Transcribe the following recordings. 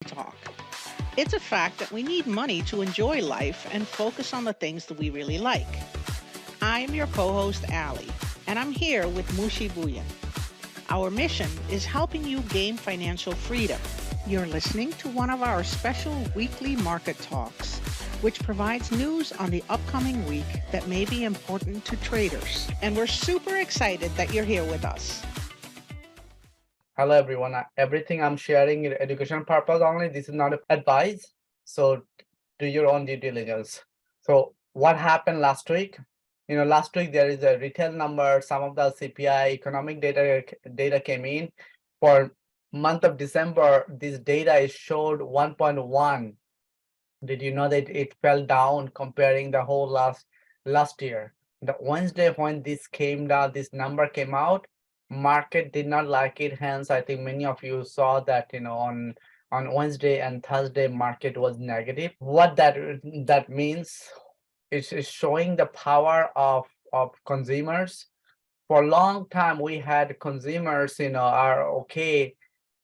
talk. It's a fact that we need money to enjoy life and focus on the things that we really like. I'm your co host, Allie, and I'm here with Mushi Buyan. Our mission is helping you gain financial freedom. You're listening to one of our special weekly market talks, which provides news on the upcoming week that may be important to traders. And we're super excited that you're here with us. Hello everyone. Everything I'm sharing is education purpose only. This is not advice. So do your own due diligence. So what happened last week? Last week there is a retail number. Some of the CPI economic data came in for month of December. This data is showed 1.1. Did you know that it fell down comparing the whole last year? The Wednesday when this came down, this number came out, market did not like it. Hence, I think many of you saw that on Wednesday and Thursday, market was negative. What that means is showing the power of consumers. For a long time we had consumers are okay,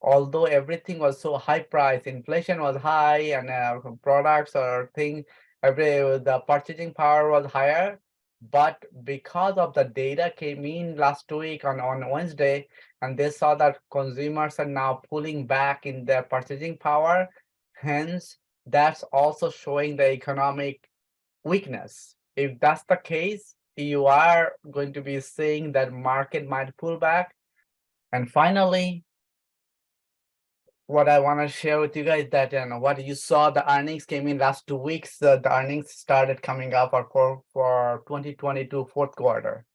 although everything was so high price, inflation was high, and products or thing, the purchasing power was higher. But because of the data came in last week on Wednesday, and they saw that consumers are now pulling back in their purchasing power, hence that's also showing the economic weakness. If that's the case, you are going to be seeing that market might pull back. And finally, what I want to share with you guys that what you saw, the earnings came in last 2 weeks. The earnings started coming up for 2022 fourth quarter,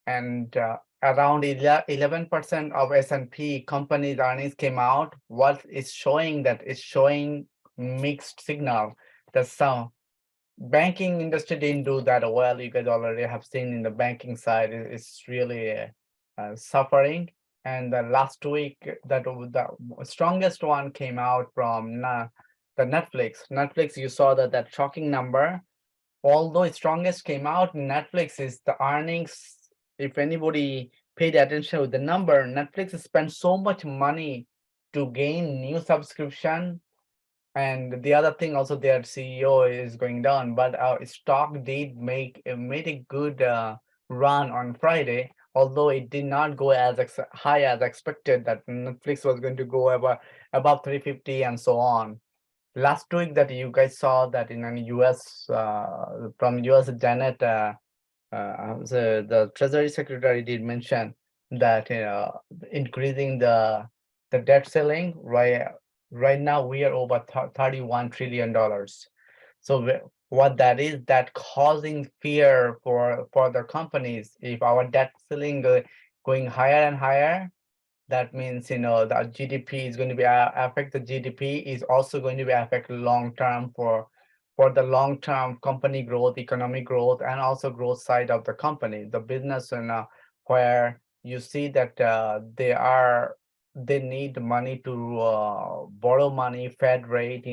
and around 11% of S&P companies earnings came out. What is showing that is showing mixed signal. That some banking industry didn't do that well. You guys already have seen in the banking side, it's really suffering. And the last week, the strongest one came out from the Netflix. You saw that shocking number. Although its strongest came out, Netflix is the earnings. If anybody paid attention with the number, Netflix spent so much money to gain new subscription, and the other thing also, their CEO is going down, but our stock did made a good run on Friday, although it did not go as high as expected that Netflix was going to go above 350 and so on. Last week that you guys saw that in the US, from US, Janet, the Treasury Secretary did mention that increasing the debt ceiling. Right now we are over $31 trillion. So what that is, that causing fear for the companies. If our debt ceiling going higher and higher, that means the GDP is going to be affect. The GDP is also going to be affect long term for the long term company growth, economic growth, and also growth side of the company, the business, and where you see that they need money to borrow money. Fed rate,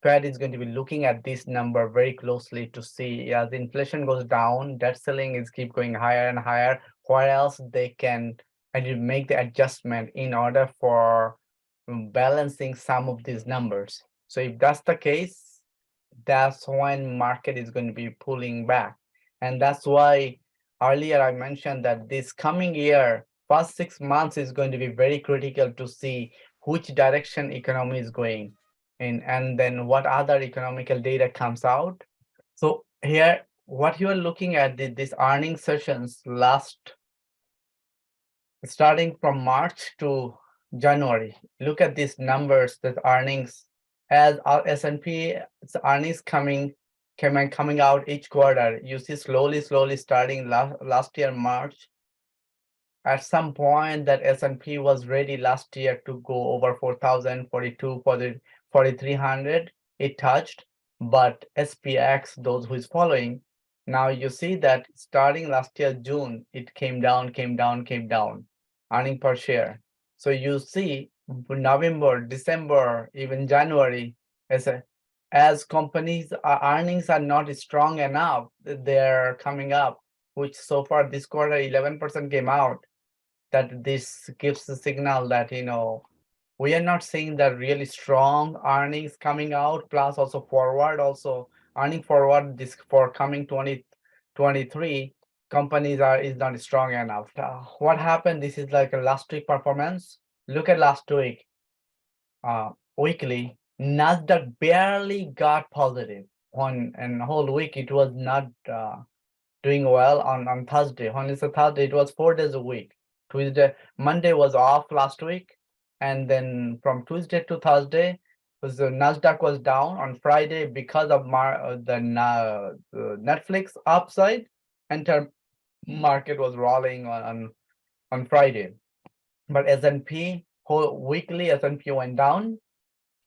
Fed is going to be looking at this number very closely to see as inflation goes down, debt ceiling is keep going higher and higher, where else they can and make the adjustment in order for balancing some of these numbers. So if that's the case, that's when market is going to be pulling back. And that's why earlier I mentioned that this coming year, first 6 months is going to be very critical to see which direction economy is going and then what other economical data comes out. So here, what you are looking at these earnings sessions last starting from March to January. Look at these numbers, the earnings as our S&P earnings coming out each quarter. You see slowly starting last year March. At some point that S&P was ready last year to go over 4,000, 42, 4,300. It touched, but SPX, those who is following, now you see that starting last year June, it came down, earning per share. So you see November, December, even January, as companies earnings are not strong enough, they're coming up, which so far this quarter 11% came out. That this gives the signal that we are not seeing that really strong earnings coming out, plus also forward, also earning forward this for coming 2023 companies are is not strong enough. What happened? This is like a last week performance. Look at last week, weekly. Nasdaq barely got positive on and whole week. It was not doing well on Thursday. On it's a Thursday, it was 4 days a week. Tuesday, Monday was off last week, and then from Tuesday to Thursday, was the Nasdaq was down on Friday because of the Netflix upside, and market was rolling on Friday. But S&P whole weekly S&P went down,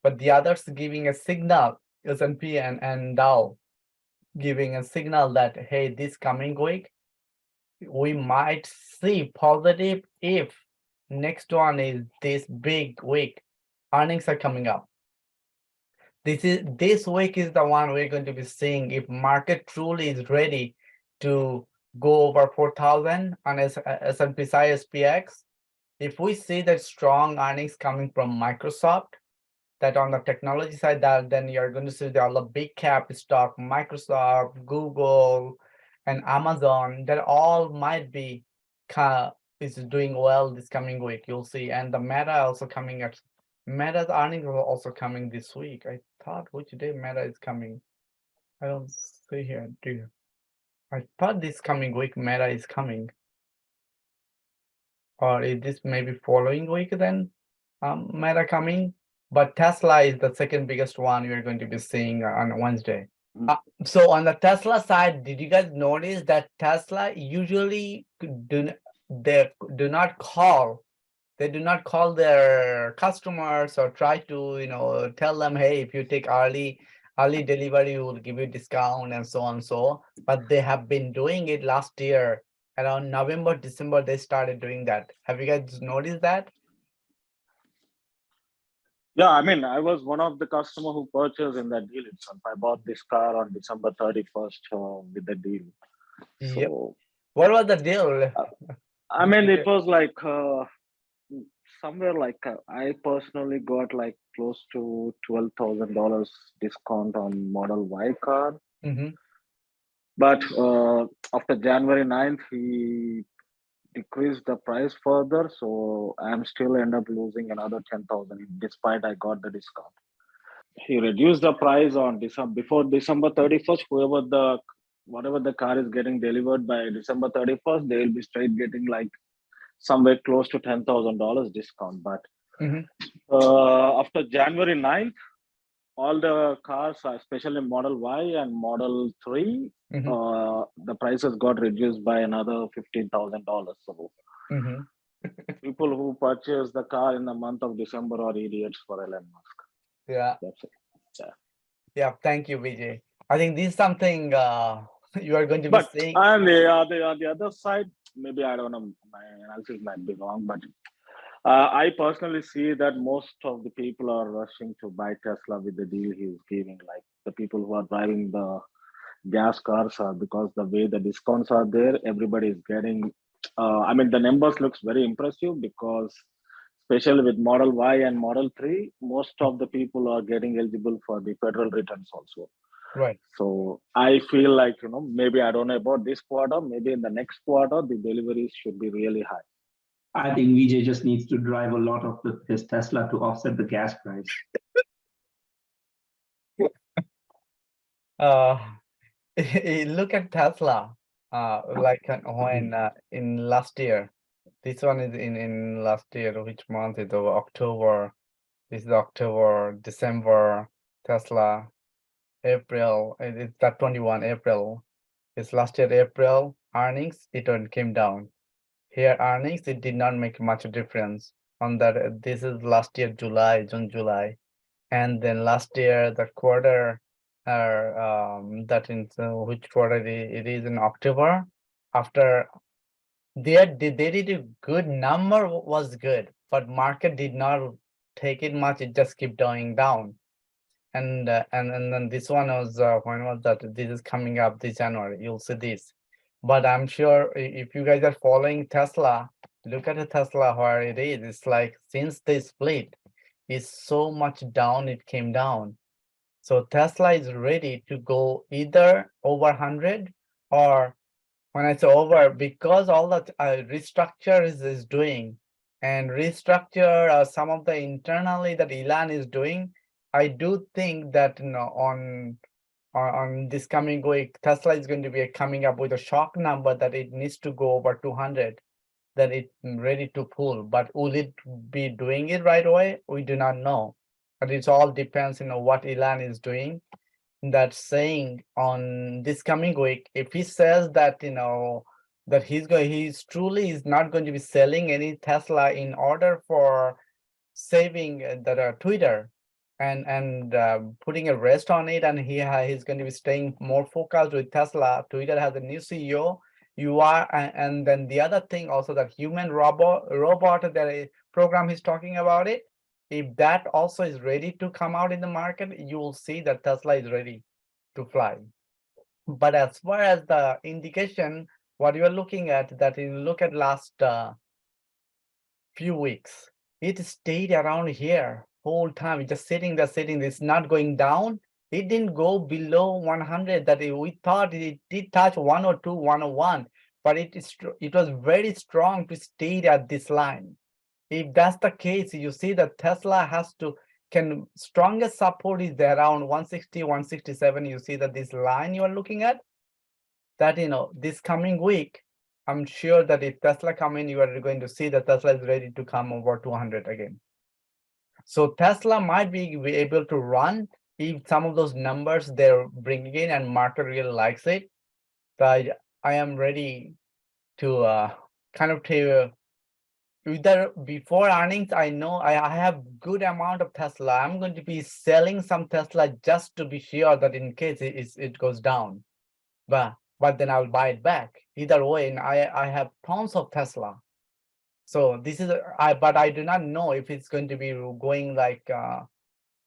but the others giving a signal, S&P and Dow giving a signal that hey, this coming week we might see positive if next one is this big week. Earnings are coming up. This week is the one we're going to be seeing if market truly is ready to go over 4,000 on S&P SPX. If we see that strong earnings coming from Microsoft, that on the technology side, that then you're going to see all the big cap stock, Microsoft, Google, and Amazon, that all might be is doing well this coming week. You'll see, and the Meta also coming at Meta's earnings are also coming this week. I thought which day Meta is coming. I don't see here. Do you? I thought this coming week Meta is coming, or is this maybe following week then? Meta coming, but Tesla is the second biggest one you're going to be seeing on Wednesday. So on the Tesla side, did you guys notice that Tesla usually they do not call their customers or try to tell them, hey, if you take early delivery, we will give you discount and so on so. But they have been doing it last year around November, December. They started doing that. Have you guys noticed that? Yeah, I mean, I was one of the customer who purchased in that deal itself. I bought this car on December 31st with the deal. Yep. So, What was the deal? I mean, it was like somewhere like I personally got like close to $12,000 discount on Model Y car. Mm-hmm. But after January 9th, he decreased the price further. So I'm still end up losing another 10,000 despite I got the discount. He reduced the price on December before December 31st. Whatever the car is getting delivered by December 31st, they will be straight getting like somewhere close to $10,000 discount. But after January 9th, all the cars, especially Model Y and Model 3, the prices got reduced by another $15,000. So people who purchase the car in the month of December are idiots for Elon Musk. Yeah. That's it. Yeah. Thank you, Vijay. I think this is something you are going to be But seeing. on the other side, maybe I don't know, my analysis might be wrong, but I personally see that most of the people are rushing to buy Tesla with the deal he's giving. Like the people who are driving the gas cars are, because the way the discounts are there, everybody is getting. I mean, the numbers looks very impressive because, especially with Model Y and Model 3, most of the people are getting eligible for the federal returns also. Right. So I feel like, maybe I don't know about this quarter, maybe in the next quarter, the deliveries should be really high. I think Vijay just needs to drive a lot of his Tesla to offset the gas price. Look at Tesla. Like when in last year, this one is in last year. Which month is over? October. This is October, December. Tesla, April. It's that 21 April. It's last year April earnings. It came down. Here earnings, it did not make much difference on that. This is last year July, June, July, and then last year the quarter, that in which quarter it is in October. After they did a good number, was good, but market did not take it much. It just kept going down, and then this one was when was that? This is coming up this January. You'll see this. But I'm sure if you guys are following Tesla, look at the Tesla where it is. It's like since they split, is so much down, it came down. So Tesla is ready to go either over 100, or when I say over, because all that restructure is doing, and restructure some of the internally that Elon is doing, I do think that on this coming week, Tesla is going to be coming up with a shock number that it needs to go over 200, that it's ready to pull. But will it be doing it right away? We do not know. But it all depends, what Elon is doing. That's saying on this coming week, if he says that, that he's truly is not going to be selling any Tesla in order for saving that Twitter, and putting a rest on it, and he's going to be staying more focused with Tesla. Twitter has a new CEO, UI, and then the other thing also, that human robot that program he's talking about it. If that also is ready to come out in the market, you will see that Tesla is ready to fly. But as far as the indication, what you are looking at, that you look at last few weeks, it stayed around here whole time, just sitting there, it's not going down. It didn't go below 100, that we thought it did touch 102, 101, but it was very strong to stay at this line. If that's the case, you see that Tesla strongest support is there around 160, 167. You see that this line you are looking at, that this coming week, I'm sure that if Tesla come in, you are going to see that Tesla is ready to come over 200 again. So Tesla might be able to run if some of those numbers they're bringing in and market really likes it. But I am ready to kind of to either before earnings, I know I have good amount of Tesla. I'm going to be selling some Tesla just to be sure that in case it goes down. But then I'll buy it back. Either way, and I have tons of Tesla. So this is but I do not know if it's going to be going like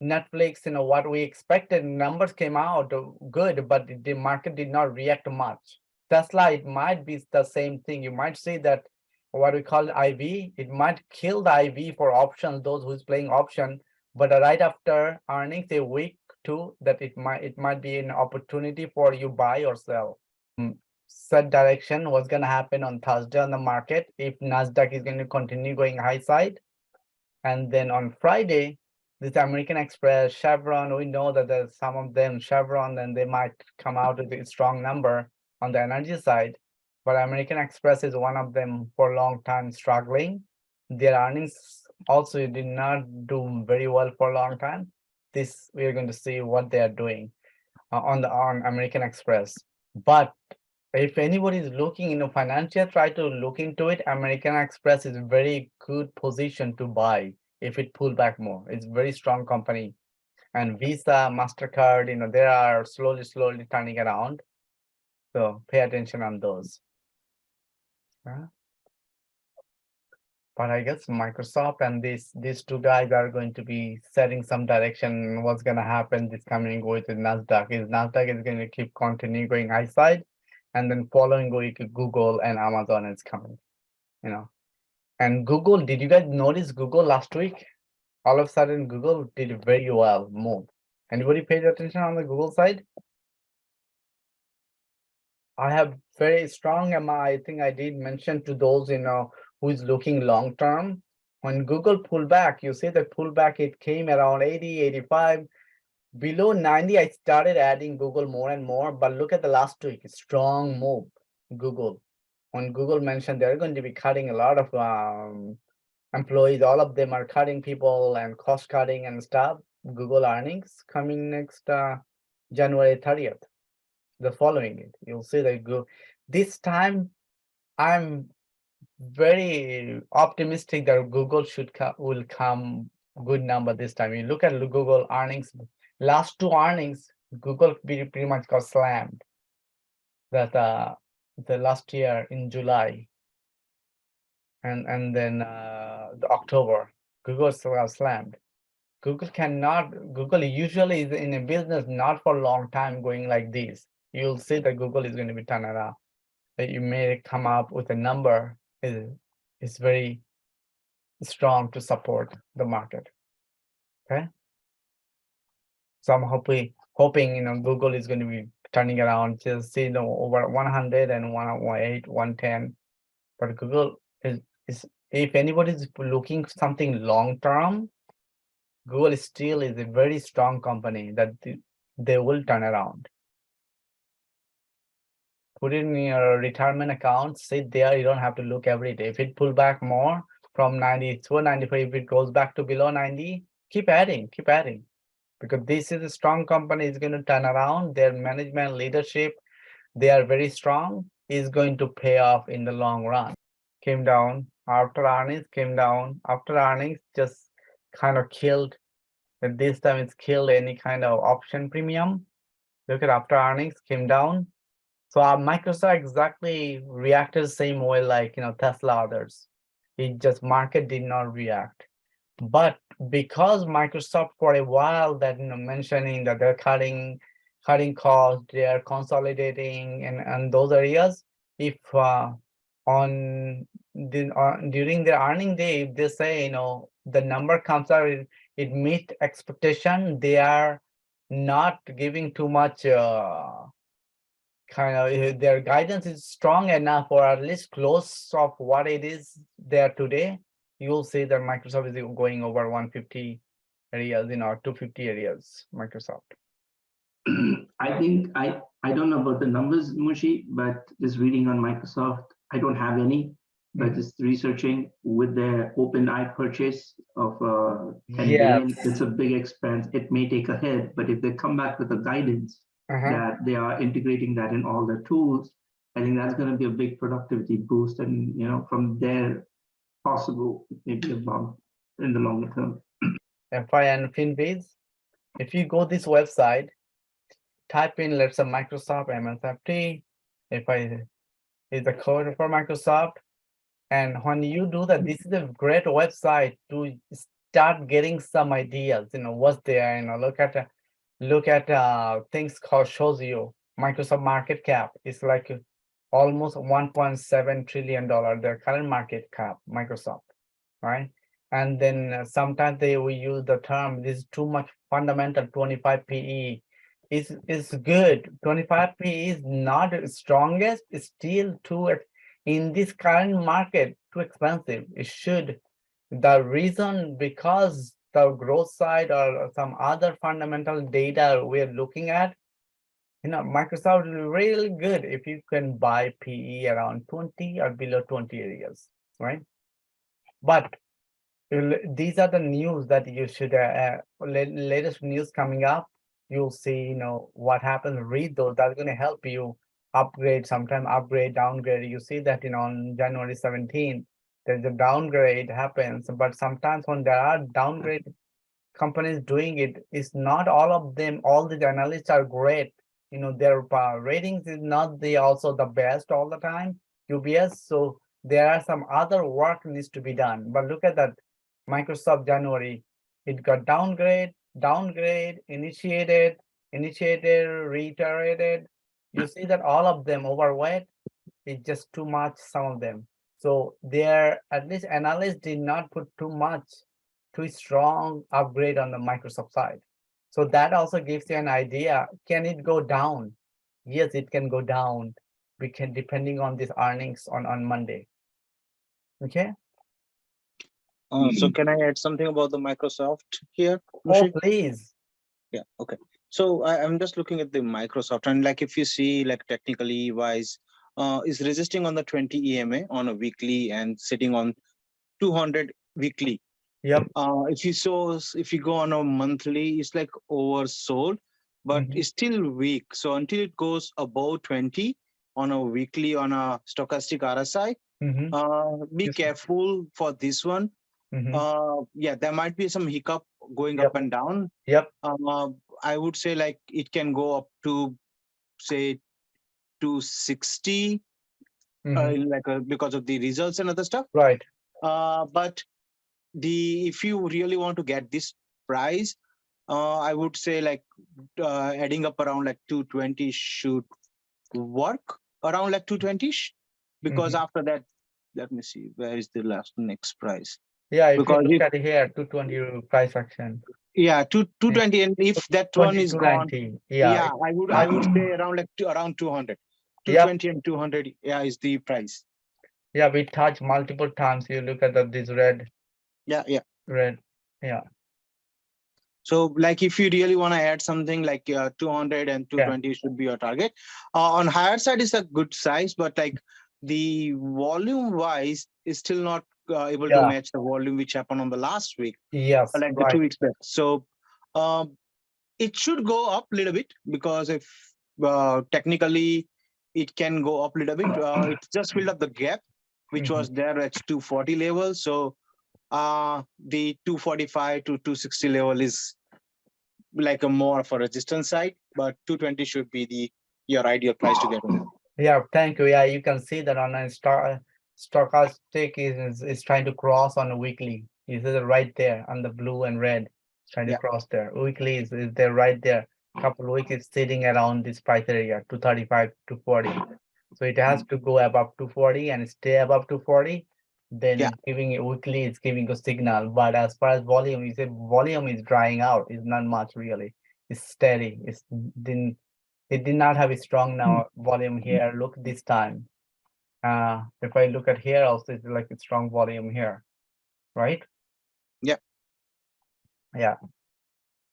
Netflix, what we expected. Numbers came out good, but the market did not react much. Tesla, it might be the same thing. You might say that what we call IV, it might kill the IV for options, those who's playing option, but right after earnings, a week two, that it might be an opportunity for you buy or sell. Set direction, what's going to happen on Thursday on the market, if Nasdaq is going to continue going high side. And then on Friday, this American Express, Chevron, we know that there's some of them, Chevron, then they might come out with a strong number on the energy side. But American Express is one of them for a long time struggling. Their earnings also did not do very well for a long time. This, we are going to see what they are doing on American Express. But if anybody is looking into financial, try to look into it. American Express is a very good position to buy if it pull back more. It's very strong company. And Visa, MasterCard, they are slowly turning around. So pay attention on those. But I guess Microsoft and these two guys are going to be setting some direction. What's going to happen this coming week with Nasdaq is going to keep continuing going high side, and then following week Google and Amazon is coming. And Google, did you guys notice Google last week? All of a sudden, Google did very well move. Anybody paid attention on the Google side? I have very strong I think I did mention to those who is looking long term. When Google pulled back, you see the pullback, it came around 80, 85. Below 90, I started adding Google more and more. But look at the last week, strong move, Google. When Google mentioned they're going to be cutting a lot of employees, all of them are cutting people and cost cutting and stuff. Google earnings coming next January 30th. The following it, you'll see that this time I'm very optimistic that Google will come good number this time. You look at Google earnings, last two earnings, Google pretty much got slammed. That the last year in July, and then the October, Google got slammed. Google usually is in a business not for a long time going like this. You'll see that Google is going to be turned around. That you may come up with a number is very strong to support the market. Okay. So I'm hoping Google is going to be turning around, just see over 100 and 108, 110. But Google is if anybody is looking something long term, Google still is a very strong company that they will turn around. Put it in your retirement account, sit there, you don't have to look every day. If it pull back more from 90 to 95, if it goes back to below 90, keep adding, because this is a strong company, is going to turn around. Their management leadership, they are very strong, is going to pay off in the long run. Came down after earnings, just kind of killed. And this time it's killed any kind of option premium. Look at after earnings, came down. So Microsoft exactly reacted the same way like Tesla others. It just market did not react. But because Microsoft for a while that mentioning that they're cutting costs, they are consolidating and those areas, if during the earning day, if they say the number comes out, it meet expectation, they are not giving too much their guidance is strong enough or at least close of what it is there today, you'll see that Microsoft is going over 150 areas, 250 areas, Microsoft. I think I don't know about the numbers, Mushi, but just reading on Microsoft, I don't have any, but just researching with their OpenAI purchase of 10 billion, it's a big expense. It may take a hit, but if they come back with a guidance that they are integrating that in all their tools, I think that's going to be a big productivity boost, and from there possible maybe above in the longer term. FI and FinBiz, if you go this website, type in let's say Microsoft MSFT, FI is the code for Microsoft, and when you do that, this is a great website to start getting some ideas. What's there. Look at things called shows you Microsoft market cap is like almost $1.7 trillion, their current market cap, Microsoft, right? And then sometimes they will use the term, this is too much fundamental, 25 PE. Is good. 25 PE is not the strongest, it's still too, in this current market, too expensive. It should, the reason because the growth side or some other fundamental data we're looking at, Microsoft is really good if you can buy PE around 20 or below 20 areas, right? But these are the news that you should, latest news coming up, you'll see, what happens, read those, that's going to help you upgrade, sometime upgrade, downgrade. You see that, on January 17th, there's a downgrade happens, but sometimes when there are downgrade companies doing it, it's not all of them, all the analysts are great. Their ratings is not also the best all the time, UBS. So there are some other work needs to be done. But look at that, Microsoft January, it got downgrade, initiated, reiterated. You see that all of them overweight, it's just too much, some of them. So there, at least analysts did not put too strong upgrade on the Microsoft side. So that also gives you an idea. Can it go down? Yes, it can go down. We can, depending on these earnings on Monday. Okay. So can I add something about the Microsoft here? Oh, please. Yeah. Okay. So I'm just looking at the Microsoft, and like if you see like technically wise, is resisting on the 20 EMA on a weekly and sitting on 200 weekly. Yep. If you go on a monthly, it's like oversold, but it's still weak. So until it goes above 20 on a weekly on a stochastic RSI, be careful for this one. Yeah, there might be some hiccup going up and down. Yep. I would say like it can go up to say 260, because of the results and other stuff. Right. But if you really want to get this price, I would say like adding up around like 220 should work, around like 220, because after that, let me see, where is the next price? Yeah, if you because look at here, 220 price action. 220, and if that one is gone, 290. Yeah. I would say around around 200. Yep. 220 and 200, is the price. Yeah, we touched multiple times. You look at this red. Yeah. Red. Yeah. So like if you really want to add something like 200 and 220 should be your target. On higher side is a good size, but like the volume wise is still not able to match the volume which happened on the last week. Yes. Like the 2 weeks back. So it should go up a little bit, because if technically it can go up a little bit. It's just filled up the gap which was there at 240 level. So the 245 to 260 level is like a more of a resistance side, but 220 should be your ideal price to get in. Yeah, thank you. Yeah, you can see that on a stochastic is trying to cross on a weekly. Is it right there on the blue and red? Trying to cross there. Weekly is there right there. Couple of weeks it's sitting around this price area, 235 to 40. So it has to go above 240 and stay above 240. Then giving it weekly, it's giving a signal. But as far as volume, you say volume is drying out. It's not much really. It's steady. It did not have a strong now volume here. Look this time. If I look at here also, it's like a strong volume here, right? Yeah.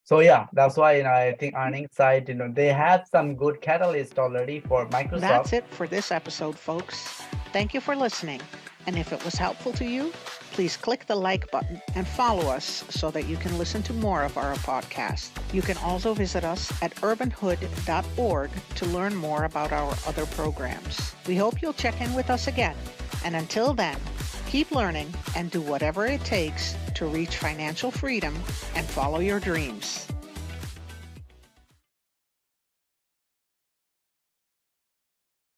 So yeah, that's why I think earnings side, they have some good catalyst already for Microsoft. That's it for this episode, folks. Thank you for listening. And if it was helpful to you, please click the like button and follow us so that you can listen to more of our podcast. You can also visit us at urbanhood.org to learn more about our other programs. We hope you'll check in with us again. And until then, keep learning and do whatever it takes to reach financial freedom and follow your dreams.